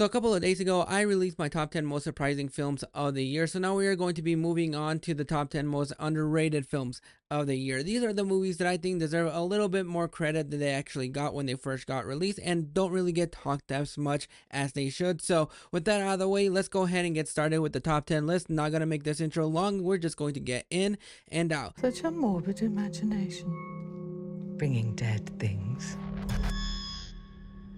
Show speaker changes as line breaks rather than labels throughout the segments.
So a couple of days ago, I released my top 10 most surprising films of the year. So now we are going to be moving on to the top 10 most underrated films of the year. These are the movies that I think deserve a little bit more credit than they actually got when they first got released and don't really get talked as much as they should. So with that out of the way, let's go ahead and get started with the top 10 list. Not going to make this intro long. We're just going to get in and out.
Such a morbid imagination, bringing dead things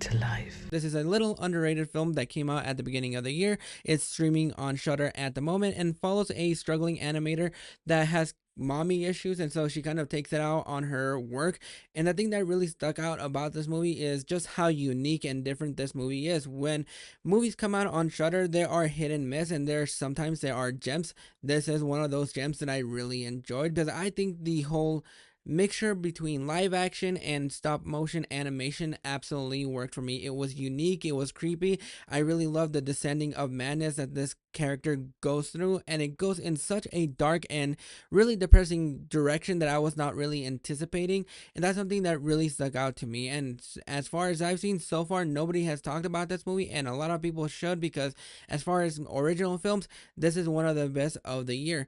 to life.
This is a little underrated film that came out at the beginning of the year. It's streaming on Shudder at the moment and follows a struggling animator that has mommy issues, and so she kind of takes it out on her work. And the thing that really stuck out about this movie is just how unique and different this movie is. When movies come out on Shudder, there are hit and miss, and sometimes there are gems. This is one of those gems that I really enjoyed because I think the whole mixture between live action and stop motion animation absolutely worked for me. It was unique, it was creepy. I really love the descending of madness that this character goes through, and it goes in such a dark and really depressing direction that I was not really anticipating, and that's something that really stuck out to me. And as far as I've seen so far, nobody has talked about this movie, and a lot of people should, because as far as original films, this is one of the best of the year.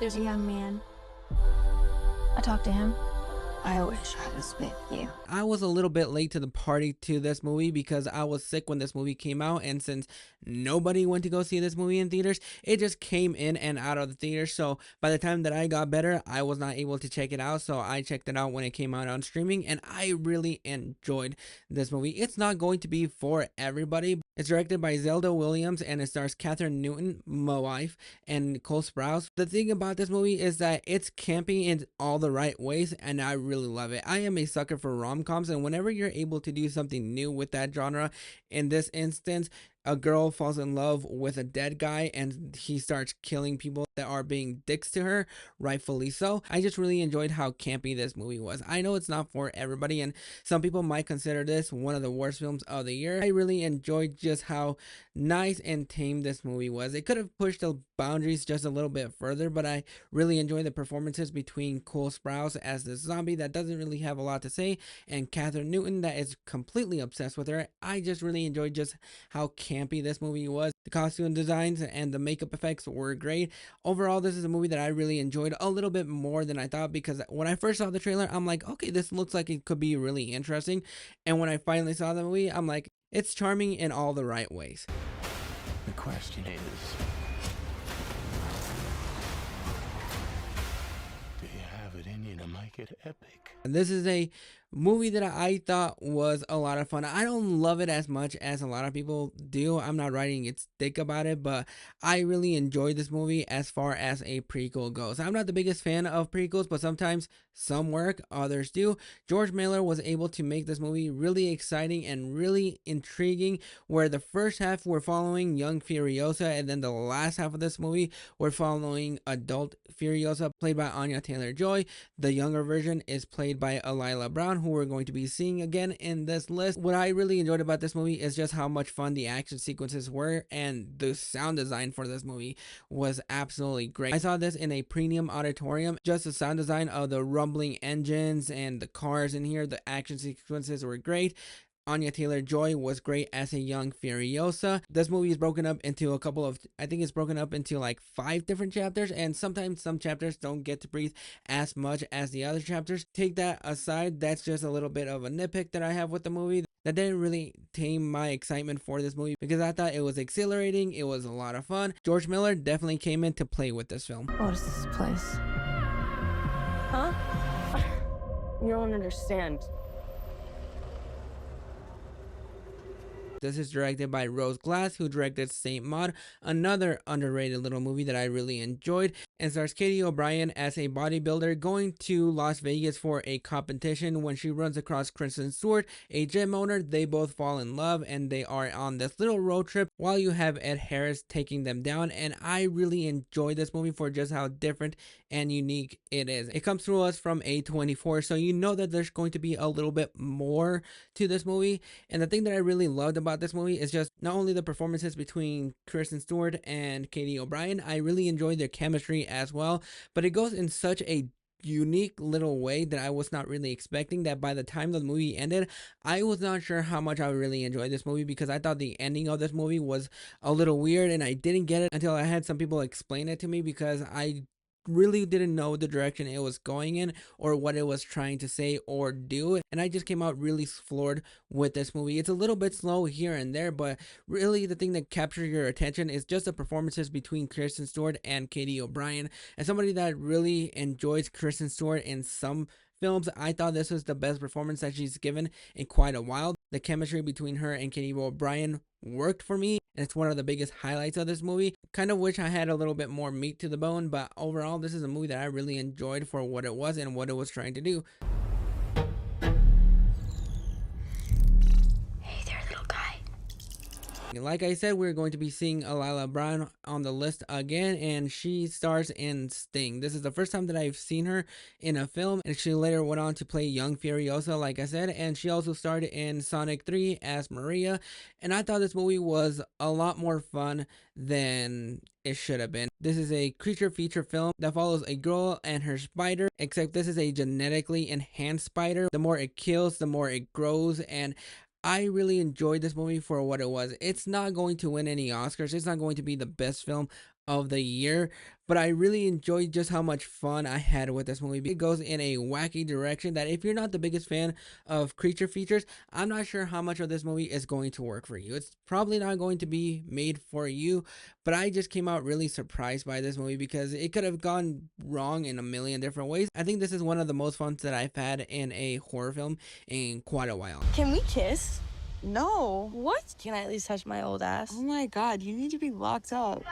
There's a young man. I talked to him. I wish I was with you.
I was a little bit late to the party to this movie because I was sick when this movie came out, and since nobody went to go see this movie in theaters, it just came in and out of the theater. So by the time that I got better, I was not able to check it out, so I checked it out when it came out on streaming, and I really enjoyed this movie. It's not going to be for everybody. It's directed by Zelda Williams, and it stars Catherine Newton, my wife, and Cole Sprouse. The thing about this movie is that it's campy in all the right ways, and I really love it. I am a sucker for rom-coms, and whenever you're able to do something new with that genre, in this instance, a girl falls in love with a dead guy and he starts killing people that are being dicks to her, rightfully so. I just really enjoyed how campy this movie was. I know it's not for everybody, and some people might consider this one of the worst films of the year. I really enjoyed just how nice and tame this movie was. It could have pushed the boundaries just a little bit further, but I really enjoyed the performances between Cole Sprouse as the zombie that doesn't really have a lot to say, and Catherine Newton that is completely obsessed with her. I just really enjoyed just how campy this movie was. The costume designs and the makeup effects were great. Overall, this is a movie that I really enjoyed a little bit more than I thought, because when I first saw the trailer, I'm like, okay, this looks like it could be really interesting. And when I finally saw the movie, I'm like, it's charming in all the right ways.
The question is, do you have it in you to make it epic?
And this is a movie that I thought was a lot of fun. I don't love it as much as a lot of people do. I'm not writing its dick about it, but I really enjoyed this movie as far as a prequel goes. I'm not the biggest fan of prequels, but sometimes some work, others do. George Miller was able to make this movie really exciting and really intriguing, where the first half we're following young Furiosa, and then the last half of this movie we're following adult Furiosa, played by Anya Taylor-Joy. The younger version is played by Alila Brown, who we're going to be seeing again in this list. What I really enjoyed about this movie is just how much fun the action sequences were, and the sound design for this movie was absolutely great. I saw this in a premium auditorium. Just the sound design of the rumbling engines and the cars in here, the action sequences were great. Anya Taylor-Joy was great as a young Furiosa. This movie is broken up into a couple of, I think it's broken up into like 5 different chapters, and sometimes some chapters don't get to breathe as much as the other chapters. Take that aside, that's just a little bit of a nitpick that I have with the movie. That didn't really tame my excitement for this movie, because I thought it was exhilarating, it was a lot of fun. George Miller definitely came in to play with this film.
What is this place? Huh? You don't understand.
This is directed by Rose Glass, who directed Saint Maud, another underrated little movie that I really enjoyed, and stars Katie O'Brien as a bodybuilder going to Las Vegas for a competition. When she runs across Kristen Stewart, a gym owner, they both fall in love, and they are on this little road trip while you have Ed Harris taking them down. And I really enjoyed this movie for just how different and unique it is. It comes through us from A24, so you know that there's going to be a little bit more to this movie. And the thing that I really loved about this movie is just not only the performances between Kristen Stewart and Katie O'Brien, I really enjoyed their chemistry as well, but it goes in such a unique little way that I was not really expecting, that by the time the movie ended, I was not sure how much I would really enjoy this movie, because I thought the ending of this movie was a little weird, and I didn't get it until I had some people explain it to me, because I really didn't know the direction it was going in or what it was trying to say or do, and I just came out really floored with this movie. It's a little bit slow here and there, but really the thing that captures your attention is just the performances between Kristen Stewart and Katie O'Brien. As somebody that really enjoys Kristen Stewart in some films, I thought this was the best performance that she's given in quite a while. The chemistry between her and Katie O'Brien worked for me, and it's one of the biggest highlights of this movie. Kind of wish I had a little bit more meat to the bone, but overall this is a movie that I really enjoyed for what it was and what it was trying to do.
Hey there, little guy.
Like I said, we're going to be seeing Alila Brown on the list again, and she stars in Sting. This is the first time that I've seen her in a film, and she later went on to play young Furiosa, like I said, and she also starred in Sonic 3 as Maria, and I thought this movie was a lot more fun than it should have been. This is a creature feature film that follows a girl and her spider, except this is a genetically enhanced spider. The more it kills, the more it grows, and I really enjoyed this movie for what it was. It's not going to win any Oscars. It's not going to be the best film of the year, but I really enjoyed just how much fun I had with this movie. It goes in a wacky direction that if you're not the biggest fan of creature features, I'm not sure how much of this movie is going to work for you. It's probably not going to be made for you, but I just came out really surprised by this movie because it could have gone wrong in a million different ways. I think this is one of the most fun that I've had in a horror film in quite a while.
Can we kiss?
No.
What? Can I at least touch my old ass?
Oh my god, you need to be locked up.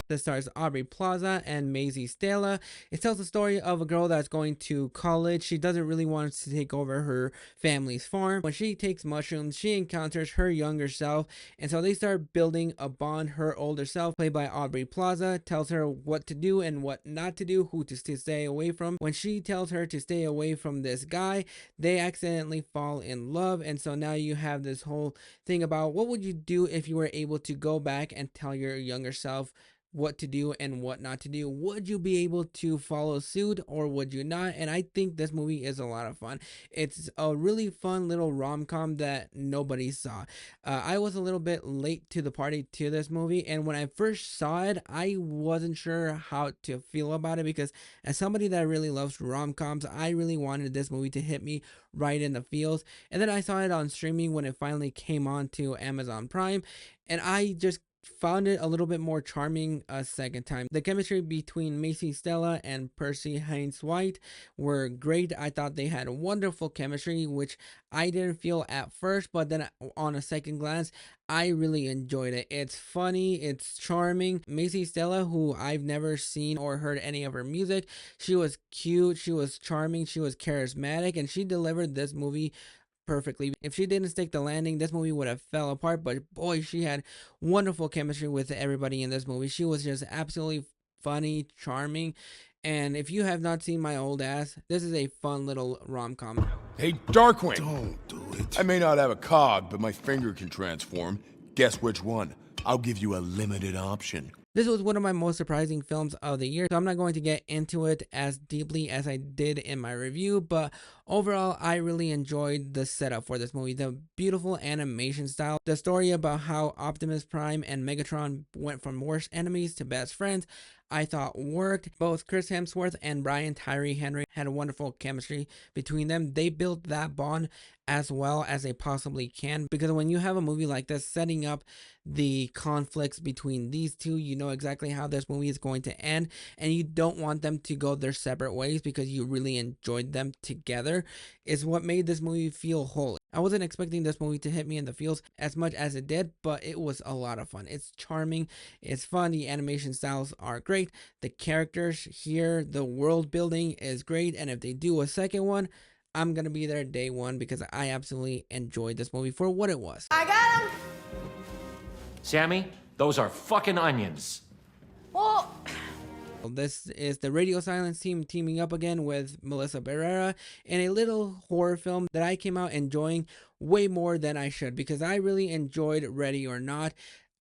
This stars Aubrey Plaza and Maisie Stella. It tells the story of a girl that's going to college. She doesn't really want to take over her family's farm. When she takes mushrooms, she encounters her younger self, and so they start building a bond. Her older self, played by Aubrey Plaza, tells her what to do and what not to do, who to stay away from. When she tells her to stay away from this guy, they accidentally fall in love, and so now you have this whole thing about what would you do if you were able to go back and tell your younger self what to do and what not to do. Would you be able to follow suit or would you not? And I think this movie is a lot of fun. It's a really fun little rom-com that nobody saw. I was a little bit late to the party to this movie, and when I first saw it, I wasn't sure how to feel about it, because as somebody that really loves rom-coms, I really wanted this movie to hit me right in the feels. And then I saw it on streaming when it finally came on to Amazon Prime, and I just found it a little bit more charming a second time. The chemistry between Macy Stella and Percy Haynes White were great. I thought they had wonderful chemistry, which I didn't feel at first, but then on a second glance, I really enjoyed it. It's funny, it's charming. Macy Stella, who I've never seen or heard any of her music, she was cute, she was charming, she was charismatic, and she delivered this movie perfectly. If she didn't stick the landing, this movie would have fell apart, but boy, she had wonderful chemistry with everybody in this movie. She was just absolutely funny, charming, and if you have not seen My Old Ass, this is a fun little rom-com.
Hey, Darkwing!
Don't do it.
I may not have a cog, but my finger can transform. Guess which one? I'll give you a limited option.
This was one of my most surprising films of the year, so I'm not going to get into it as deeply as I did in my review, but overall, I really enjoyed the setup for this movie. The beautiful animation style, the story about how Optimus Prime and Megatron went from worst enemies to best friends, I thought worked. Both Chris Hemsworth and Brian Tyree Henry had a wonderful chemistry between them. They built that bond as well as they possibly can, because when you have a movie like this setting up the conflicts between these two, you know exactly how this movie is going to end, and you don't want them to go their separate ways because you really enjoyed them together, is what made this movie feel whole. I wasn't expecting this movie to hit me in the feels as much as it did, but it was a lot of fun. It's charming, it's fun, the animation styles are great, the characters here, the world building is great, and if they do a second one, I'm gonna be there day one, because I absolutely enjoyed this movie for what it was.
I got him!
Sammy, those are fucking onions.
Well,
This is the Radio Silence team teaming up again with Melissa Barrera in a little horror film that I came out enjoying way more than I should, because I really enjoyed Ready or Not.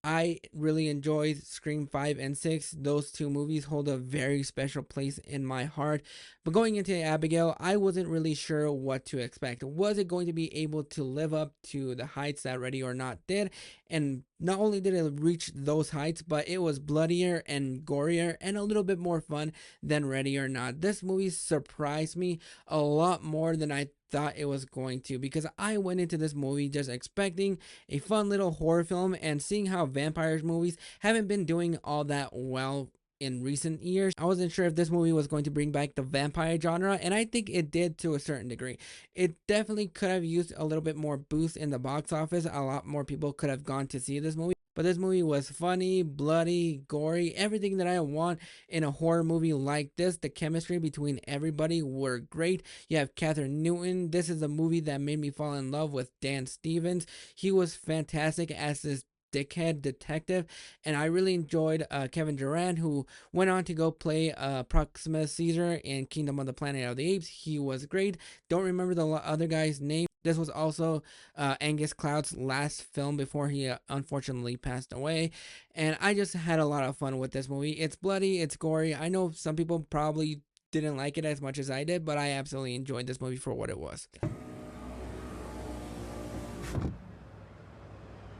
I really enjoyed Scream 5 and 6. Those two movies hold a very special place in my heart. But going into Abigail, I wasn't really sure what to expect. Was it going to be able to live up to the heights that Ready or Not did? And not only did it reach those heights, but it was bloodier and gorier and a little bit more fun than Ready or Not. This movie surprised me a lot more than I thought it was going to, because I went into this movie just expecting a fun little horror film, and seeing how vampires movies haven't been doing all that well in recent years, I wasn't sure if this movie was going to bring back the vampire genre, and I think it did to a certain degree. It definitely could have used a little bit more boost in the box office. A lot more people could have gone to see this movie. But this movie was funny, bloody, gory, everything that I want in a horror movie like this. The chemistry between everybody were great. You have Catherine Newton. This is a movie that made me fall in love with Dan Stevens. He was fantastic as this dickhead detective, and I really enjoyed Kevin Durant, who went on to go play Proxima Caesar in Kingdom of the Planet of the Apes. He was great. Don't remember the other guy's name. This was also Angus Cloud's last film before he unfortunately passed away, and I just had a lot of fun with this movie. It's bloody, it's gory. I know some people probably didn't like it as much as I did, but I absolutely enjoyed this movie for what it was.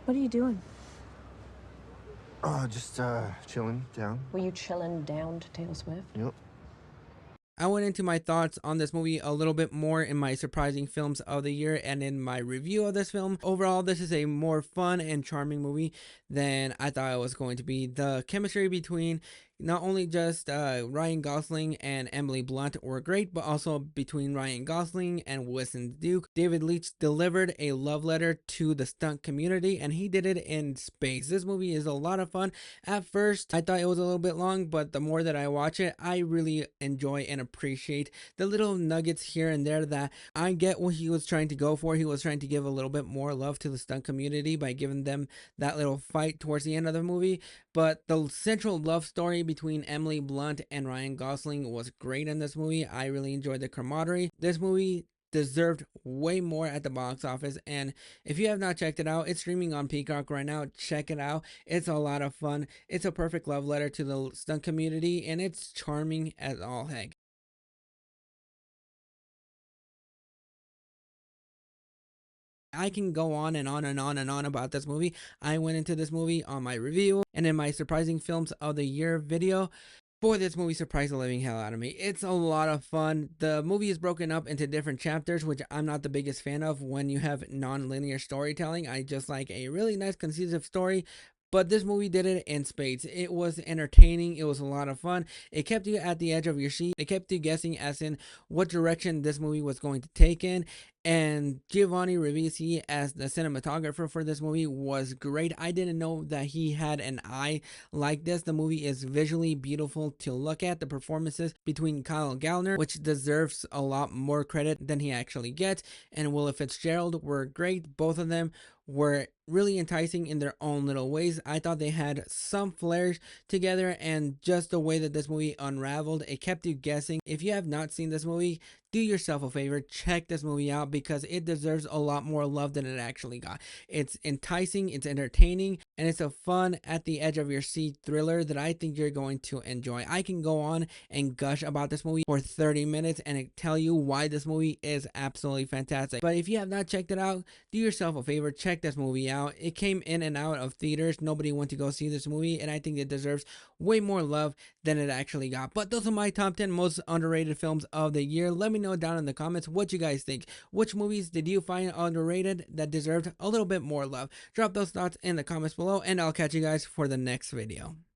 What are you doing?
Just chilling down.
Were you chilling down to Taylor Swift?
Yep.
I went into my thoughts on this movie a little bit more in my surprising films of the year and in my review of this film. Overall, this is a more fun and charming movie than I thought it was going to be. The chemistry between not only just Ryan Gosling and Emily Blunt were great, but also between Ryan Gosling and Winston Duke. David Leitch delivered a love letter to the stunt community, and he did it in space. This movie is a lot of fun. At first, I thought it was a little bit long, but the more that I watch it, I really enjoy and appreciate the little nuggets here and there that I get what he was trying to go for. He was trying to give a little bit more love to the stunt community by giving them that little fight towards the end of the movie. But the central love story between Emily Blunt and Ryan Gosling was great in this movie. I really enjoyed the camaraderie. This movie deserved way more at the box office, and if you have not checked it out, it's streaming on Peacock right now. Check it out. It's a lot of fun. It's a perfect love letter to the stunt community, and it's charming as all heck. I can go on and on and on and on about this movie. I went into this movie on my review and in my surprising films of the year video. Boy, this movie surprised the living hell out of me. It's a lot of fun. The movie is broken up into different chapters, which I'm not the biggest fan of when you have non-linear storytelling. I just like a really nice, cohesive story. But this movie did it in spades. It was entertaining. It was a lot of fun. It kept you at the edge of your seat. It kept you guessing as in what direction this movie was going to take in. And Giovanni Ribisi as the cinematographer for this movie was great. I didn't know that he had an eye like this. The movie is visually beautiful to look at. The performances between Kyle Gallner, which deserves a lot more credit than he actually gets, and Willa Fitzgerald were great. Both of them were really enticing in their own little ways. I thought they had some flares together, and just the way that this movie unraveled, it kept you guessing. If you have not seen this movie, do yourself a favor, check this movie out because it deserves a lot more love than it actually got. It's enticing, it's entertaining, and it's a fun, at the edge of your seat thriller that I think you're going to enjoy. I can go on and gush about this movie for 30 minutes and tell you why this movie is absolutely fantastic. But if you have not checked it out, do yourself a favor, check this movie out. It came in and out of theaters. Nobody went to go see this movie, and I think it deserves way more love than it actually got. But those are my top 10 most underrated films of the year. Let me know down in the comments what you guys think. Which movies did you find underrated that deserved a little bit more love? Drop those thoughts in the comments below, and I'll catch you guys for the next video.